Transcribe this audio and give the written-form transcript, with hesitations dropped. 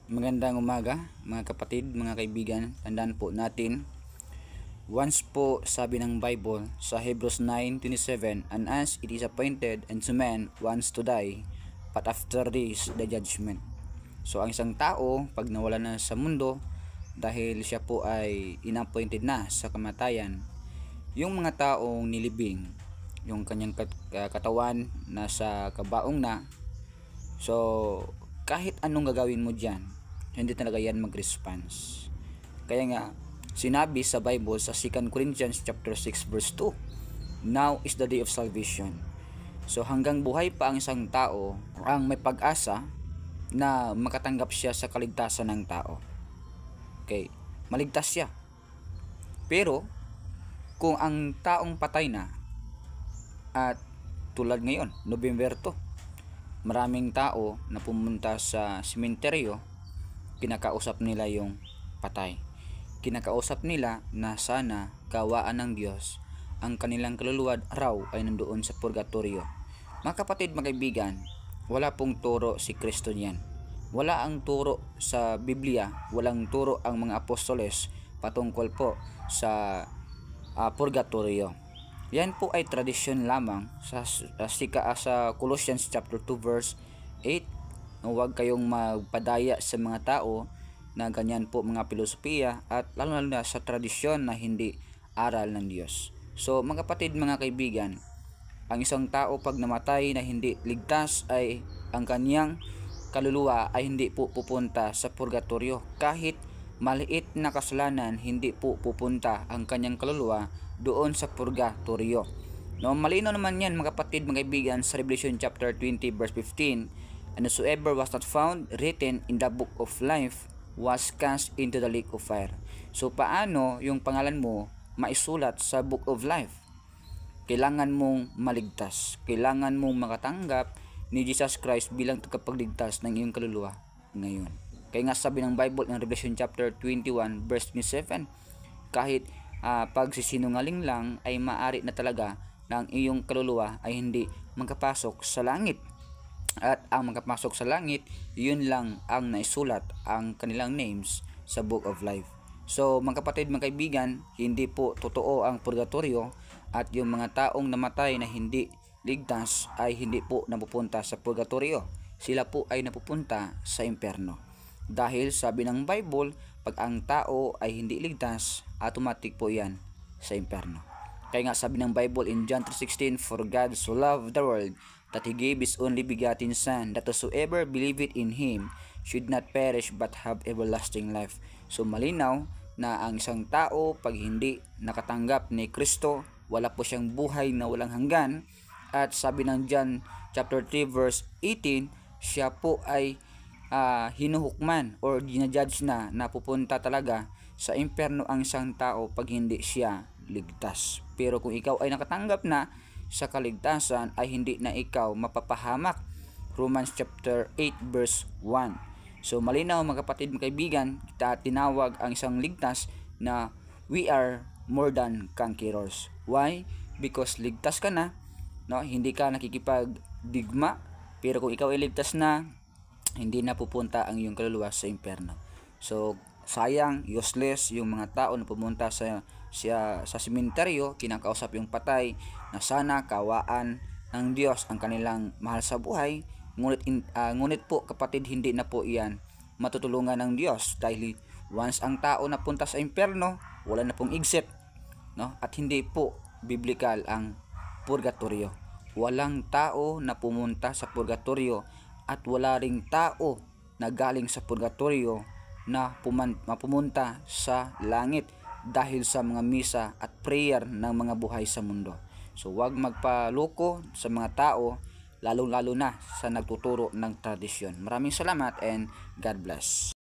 Magandang umaga mga kapatid, mga kaibigan. Tandaan po natin, once po sabi ng Bible sa Hebrews 9:27, "And as it is appointed unto man once to die, but after this the judgment." So ang isang tao pag nawala na sa mundo dahil siya po ay inappointed na sa kamatayan, yung mga taong nilibing, yung kanyang katawan nasa kabaong na, so kahit anong gagawin mo dyan, hindi talaga yan mag-response. Kaya nga sinabi sa Bible sa 2 Corinthians chapter 6 verse 2, "Now is the day of salvation." So hanggang buhay pa ang isang tao, ang may pag-asa na makatanggap siya sa kaligtasan ng tao. Okay, maligtas siya. Pero kung ang taong patay na, at tulad ngayon, November 2, maraming tao na pumunta sa sementeryo, kinakausap nila yung patay. Kinakausap nila na sana kawaan ng Diyos ang kanilang kaluluwa raw ay nandoon sa purgatorio. Mga kapatid, mga kaibigan, wala pong turo si Kristo niyan. Wala ang turo sa Biblia, walang turo ang mga apostoles patungkol po sa purgatorio. Yan po ay tradisyon lamang sa Colossians chapter 2 verse 8. Huwag kayong magpadaya sa mga tao na ganyan po mga filosofiya, at lalo na sa tradisyon na hindi aral ng Diyos. So mga kapatid, mga kaibigan, ang isang tao pag namatay na hindi ligtas ay ang kanyang kaluluwa ay hindi po pupunta sa purgatorio. Kahit maliit na kasalanan, hindi po pupunta ang kanyang kaluluwa doon sa purgatorio. No, malinaw naman yan mga kapatid, mga kaibigan, sa Revelation chapter 20 verse 15, "And whosoever was not found written in the book of life was cast into the lake of fire." So paano yung pangalan mo maisulat sa book of life? Kailangan mong maligtas. Kailangan mong makatanggap ni Jesus Christ bilang tagapagligtas ng iyong kaluluwa ngayon. Kaya nga sabi ng Bible in Revelation chapter 21 verse 27, kahit pagsisinungaling lang ay maaari na talaga na ang iyong kaluluwa ay hindi magkapasok sa langit. At ang magkapasok sa langit, yun lang ang naisulat ang kanilang names sa Book of Life. So mga kapatid, mga kaibigan, hindi po totoo ang purgatorio, at yung mga taong namatay na hindi ligtas ay hindi po napupunta sa purgatorio. Sila po ay napupunta sa impyerno. Dahil sabi ng Bible, pag ang tao ay hindi ligtas, automatic po yan sa impyerno. Kaya nga sabi ng Bible in John 3:16, "For God so loved the world that He gave His only begotten Son, that whosoever believeth in Him should not perish but have everlasting life." So malinaw na ang isang tao pag hindi nakatanggap ni Kristo, wala po siyang buhay na walang hanggan. At sabi ng John chapter 3 verse 18, siya po ay hinuhukman or ginajudge na pupunta talaga sa impyerno ang isang tao pag hindi siya ligtas. Pero kung ikaw ay nakatanggap na sa kaligtasan, ay hindi na ikaw mapapahamak. Romans chapter 8 verse 1. So malinaw mga kapatid, mga kaibigan, kita tinawag ang isang ligtas na we are more than conquerors. Why? Because ligtas ka na, no? Hindi ka nakikipagdigma. Pero kung ikaw ay ligtas na, hindi na pupunta ang iyong kaluluwa sa impyerno. So sayang, useless yung mga tao na pumunta sa sementeryo, kinakausap yung patay na sana kawaan ng Diyos ang kanilang mahal sa buhay. Ngunit po kapatid, hindi na po iyan matutulungan ng Diyos, dahil once ang tao napunta sa impyerno, wala na pong exit, no? At hindi po biblical ang purgatorio. Walang tao na pumunta sa purgatorio, at wala ring tao na galing sa purgatorio na pumunta sa langit dahil sa mga misa at prayer ng mga buhay sa mundo. So huwag magpaloko sa mga tao, lalo na sa nagtuturo ng tradisyon. Maraming salamat and God bless.